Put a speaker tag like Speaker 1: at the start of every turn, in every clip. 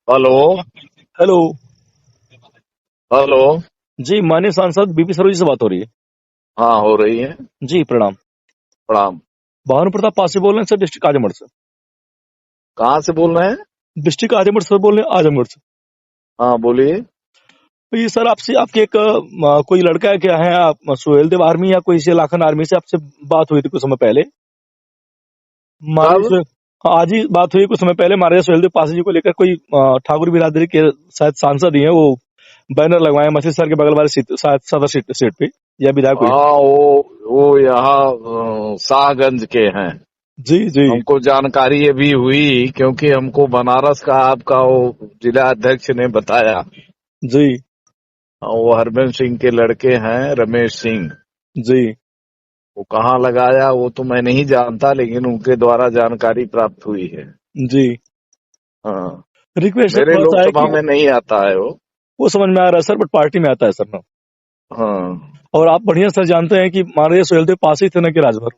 Speaker 1: Hello.
Speaker 2: Hello.
Speaker 1: Hello.
Speaker 2: जी, माननीय सांसद BP Saroj से बात हो रही है।
Speaker 1: हाँ, हो रही है।
Speaker 2: जी, प्रणाम।
Speaker 1: प्रणाम।
Speaker 2: भानु प्रताप पासी बोल रहे हैं सर, डिस्ट्रिक्ट आजमगढ़ से।
Speaker 1: कहाँ से बोल रहे हैं?
Speaker 2: डिस्ट्रिक्ट आजमगढ़ से बोल रहे हैं, आजमगढ़ से।
Speaker 1: हाँ, बोलिए।
Speaker 2: तो ये सर आपसे आपके एक कोई लड़का है क्या है, आप सुहेलदेव आर्मी या कोई से लाखन आर्मी से आपसे बात हुई थी कुछ समय पहले। माननीय
Speaker 1: कब?
Speaker 2: आज ही बात हुई कुछ समय पहले। माननीय सुहेलदेव पासी जी को लेकर कोई ठाकुर बिरादरी के शायद सांसद ही है वो, बैनर लगवाए मसीह सर के बगल वाले सीट, शायद सदर सीट पे, या विधायक हुई।
Speaker 1: हाँ, वो यहाँ शाहगंज के हैं।
Speaker 2: जी जी
Speaker 1: हमको जानकारी अभी हुई क्योंकि हमको बनारस का आपका वो जिला अध्यक्ष ने बताया।
Speaker 2: जी
Speaker 1: वो हरबंस सिंह के लड़के हैं, रमेश सिंह।
Speaker 2: जी
Speaker 1: वो कहाँ लगाया वो तो मैं नहीं जानता, लेकिन उनके द्वारा जानकारी प्राप्त हुई है।
Speaker 2: जी।
Speaker 1: हाँ।
Speaker 2: रिक्वेस्ट सर
Speaker 1: मेरे
Speaker 2: थोड़ा सा है
Speaker 1: लोकसभा
Speaker 2: कि
Speaker 1: में नहीं आता है वो।
Speaker 2: वो समझ में आ रहा है सर, बट पार्टी में आता है सर ना।
Speaker 1: हाँ।
Speaker 2: और आप बढ़िया सर जानते हैं कि माननीय सुहेलदेव पासी थे ना कि राजभर।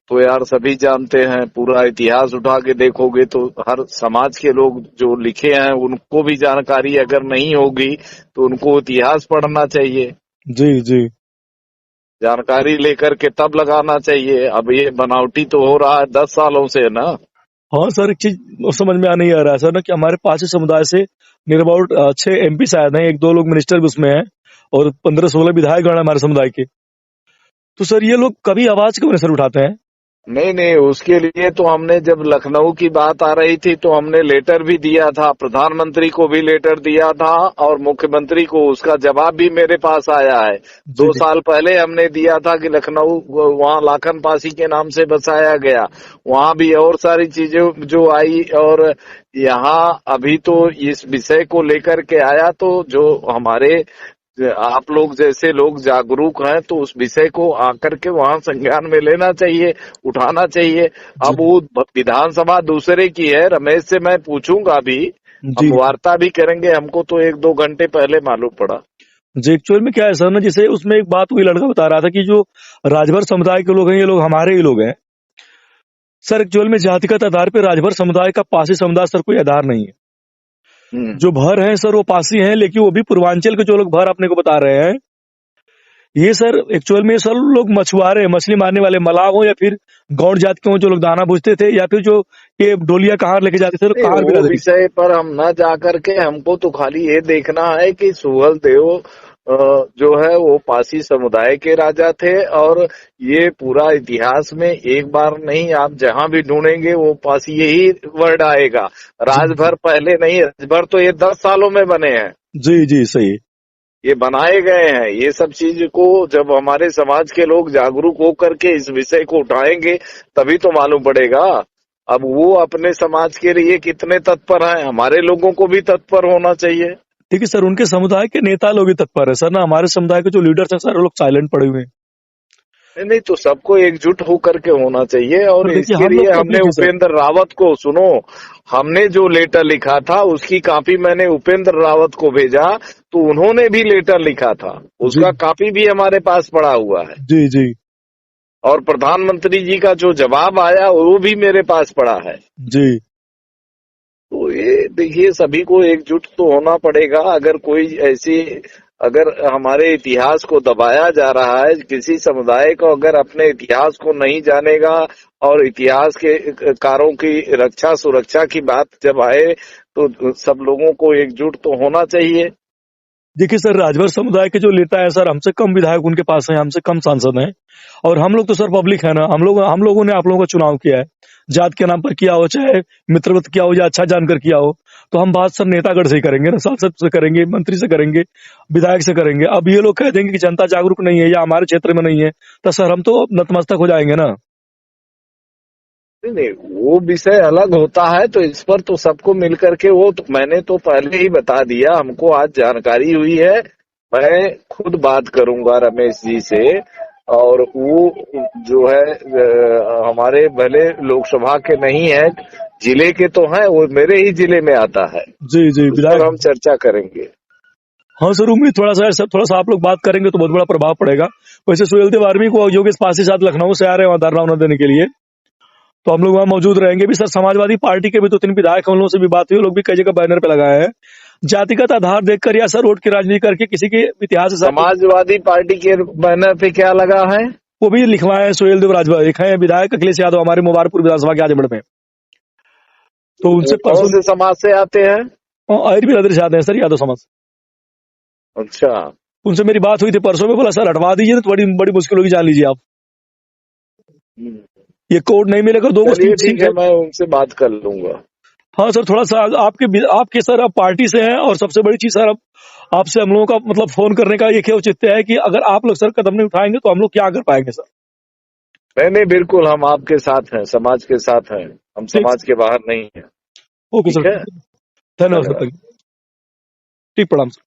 Speaker 1: तो यार सभी जानते हैं, पूरा इतिहास उठा के देखोगे तो हर समाज के लोग जो लिखे हैं उनको भी जानकारी अगर नहीं होगी तो उनको इतिहास पढ़ना चाहिए।
Speaker 2: जी जी।
Speaker 1: जानकारी लेकर के तब लगाना चाहिए। अब ये बनावटी तो हो रहा है 10 सालों से ना।
Speaker 2: हाँ सर, एक चीज समझ में आ नहीं आ रहा है सर ना कि हमारे पासी समुदाय से नियर अबाउट 6 MP शायद हैं, 1-2 लोग मिनिस्टर भी उसमें हैं, और 15-16 विधायक गण हैं हमारे समुदाय के। तो सर ये लोग कभी आवाज क्यों नहीं सर उठाते हैं?
Speaker 1: नहीं नहीं, उसके लिए तो हमने जब लखनऊ की बात आ रही थी तो हमने लेटर भी दिया था, प्रधानमंत्री को भी लेटर दिया था और मुख्यमंत्री को। उसका जवाब भी मेरे पास आया है।
Speaker 2: जी
Speaker 1: 2 साल पहले हमने दिया था कि लखनऊ वहाँ लाखन पासी के नाम से बसाया गया। वहाँ भी और सारी चीजें जो आई, और यहाँ अभी तो इस विषय को लेकर के आया तो जो हमारे आप लोग जैसे लोग जागरूक हैं तो उस विषय को आकर के वहां संज्ञान में लेना चाहिए, उठाना चाहिए।
Speaker 2: जी
Speaker 1: अब वो विधानसभा दूसरे की है, रमेश से मैं पूछूंगा भी,
Speaker 2: जी
Speaker 1: हम वार्ता भी करेंगे। हमको तो 1-2 घंटे पहले मालूम पड़ा।
Speaker 2: जी। एक्चुअल में क्या है सर ना, जैसे उसमें एक बात हुई, लड़का बता रहा था कि जो राजभर समुदाय के लोग हैं, ये लोग हमारे ही लोग हैं सर। एक्चुअल में जातिगत आधार पर राजभर समुदाय का पासी समुदाय सर कोई आधार नहीं है।
Speaker 1: हम्म।
Speaker 2: जो भर हैं सर वो पासी हैं, लेकिन वो भी पूर्वांचल के जो लोग भर अपने को बता रहे हैं, ये सर एक्चुअल में सर लोग मछुआरे, मछली मारने वाले मलाह हो, या फिर गौड़ जात के हो जो लोग दाना पूछते थे, या फिर जो ये डोलिया कहार लेके जाते थे, लोग
Speaker 1: नहीं,
Speaker 2: कहार
Speaker 1: वो
Speaker 2: बिरादरी।
Speaker 1: विषय पर हम न जाकर के हमको तो खाली ये देखना है कि सुहल देव जो है वो पासी समुदाय के राजा थे। और ये पूरा इतिहास में एक बार नहीं, आप जहां भी ढूंढेंगे वो पासी यही वर्ड आएगा।
Speaker 2: जी
Speaker 1: राजभर पहले नहीं, राजभर तो ये 10 सालों में बने हैं।
Speaker 2: जी जी, सही।
Speaker 1: ये बनाए गए हैं। ये सब चीज को जब हमारे समाज के लोग जागरूक होकर के इस विषय को उठाएंगे तभी तो मालूम पड़ेगा। अब वो अपने समाज के लिए कितने तत्पर हैं, हमारे लोगों को भी तत्पर होना चाहिए।
Speaker 2: ठीक है सर, उनके समुदाय के नेता लोग ही तत्पर है सर ना, हमारे समुदाय के जो लीडर्स हैं सर वो लोग साइलेंट पड़े हुए हैं।
Speaker 1: नहीं नहीं, तो सबको एकजुट होकर के होना चाहिए। और
Speaker 2: सर देखिए,
Speaker 1: इसके
Speaker 2: हम
Speaker 1: लिए
Speaker 2: लोग
Speaker 1: हमने
Speaker 2: पब्लिक है सर।
Speaker 1: उपेंद्र रावत को, सुनो, हमने जो लेटर लिखा था उसकी कॉपी मैंने उपेंद्र रावत को भेजा, तो उन्होंने भी लेटर लिखा था।
Speaker 2: जी
Speaker 1: उसका कॉपी भी हमारे पास पड़ा हुआ है।
Speaker 2: जी जी
Speaker 1: और प्रधानमंत्री जी का जो जवाब आया वो भी मेरे पास पड़ा है।
Speaker 2: जी
Speaker 1: तो ये देखिए, सभी को एकजुट तो होना पड़ेगा। अगर कोई ऐसी, अगर हमारे इतिहास को दबाया जा रहा है, किसी समुदाय को अगर अपने इतिहास को नहीं जानेगा, और इतिहास के कारों की रक्षा सुरक्षा की बात जब आए तो सब लोगों को एकजुट तो होना चाहिए।
Speaker 2: देखिए सर, राजभर समुदाय के जो नेता है सर, हमसे कम विधायक उनके पास हैं, हमसे कम सांसद हैं। और हम लोग तो सर पब्लिक है ना, हम लोगों ने आप लोगों का चुनाव किया है, जात के नाम पर किया हो, चाहे मित्रवत किया हो या अच्छा जानकर किया हो। तो हम बात सर नेतागढ़ से ही करेंगे ना, सांसद से करेंगे, मंत्री से करेंगे, विधायक से करेंगे। अब ये लोग कह देंगे कि जनता जागरूक नहीं है या हमारे क्षेत्र में नहीं है, तो सर हम तो नतमस्तक हो जाएंगे ना।
Speaker 1: नहीं नहीं, वो विषय अलग होता है। तो इस पर तो सबको मिलकर के, वो तो मैंने तो पहले ही बता दिया, हमको आज जानकारी हुई है। मैं खुद बात करूंगा रमेश जी से। और वो जो है हमारे भले लोकसभा के नहीं है, जिले के तो हैं, वो मेरे ही जिले में आता है।
Speaker 2: जी जी,
Speaker 1: उस पर
Speaker 2: विधायक।
Speaker 1: हम चर्चा करेंगे।
Speaker 2: हाँ सर, उम्मीद थोड़ा सा सर, थोड़ा सा आप लोग बात करेंगे तो बहुत बड़ा प्रभाव पड़ेगा। वैसे सुहेलदेव आर्मी को योगेश पासी साथ लखनऊ से आ रहे हैं वहां धरना देने के लिए। तो हम लोग वहाँ मौजूद रहेंगे भी। सर समाजवादी पार्टी के भी 2-3 विधायक हम लोगों से भी बात हुई, वो लोग भी कई जगह बैनर पे लगाए हैं। जातिगत आधार देखकर या सर वोट की राजनीति करके किसी के इतिहास से
Speaker 1: समाजवादी पार्टी के बैनर पे क्या लगा है?
Speaker 2: वो भी लिखवाए हैं। सुहेल देव राजभर एक है विधायक अखिलेश यादव, हमारे मुबारकपुर विधानसभा के आजमगढ़ में। तो उनसे
Speaker 1: वो कौन
Speaker 2: परसों
Speaker 1: से समाज से आते हैं?
Speaker 2: और भी अदर आते हैं सर, यादव समाज।
Speaker 1: अच्छा।
Speaker 2: उनसे मेरी बात हुई थी परसों में, बोला सर हटवा दीजिए तो बड़ी बड़ी मुश्किल होगी, जान लीजिए आप। ये कोड नहीं मिलेगा, 2 गो
Speaker 1: चलिए
Speaker 2: सीट
Speaker 1: ठीक है, मैं उनसे बात कर लूंगा।
Speaker 2: हाँ सर, थोड़ा सा आपके सर आप पार्टी से हैं, और सबसे बड़ी चीज सर आपसे हम लोगों का मतलब फोन करने का एक औचित्य है कि अगर आप लोग सर कदम नहीं उठाएंगे तो हम लोग क्या कर पाएंगे सर।
Speaker 1: नहीं नहीं, बिल्कुल हम आपके साथ हैं, समाज के साथ हैं, हम
Speaker 2: ठीक,
Speaker 1: समाज के बाहर नहीं हैं।
Speaker 2: ओके
Speaker 1: ठीक
Speaker 2: सर,
Speaker 1: है,
Speaker 2: धन्यवाद सर,
Speaker 1: धन्यवाद।
Speaker 2: ठीक, प्रणाम सर।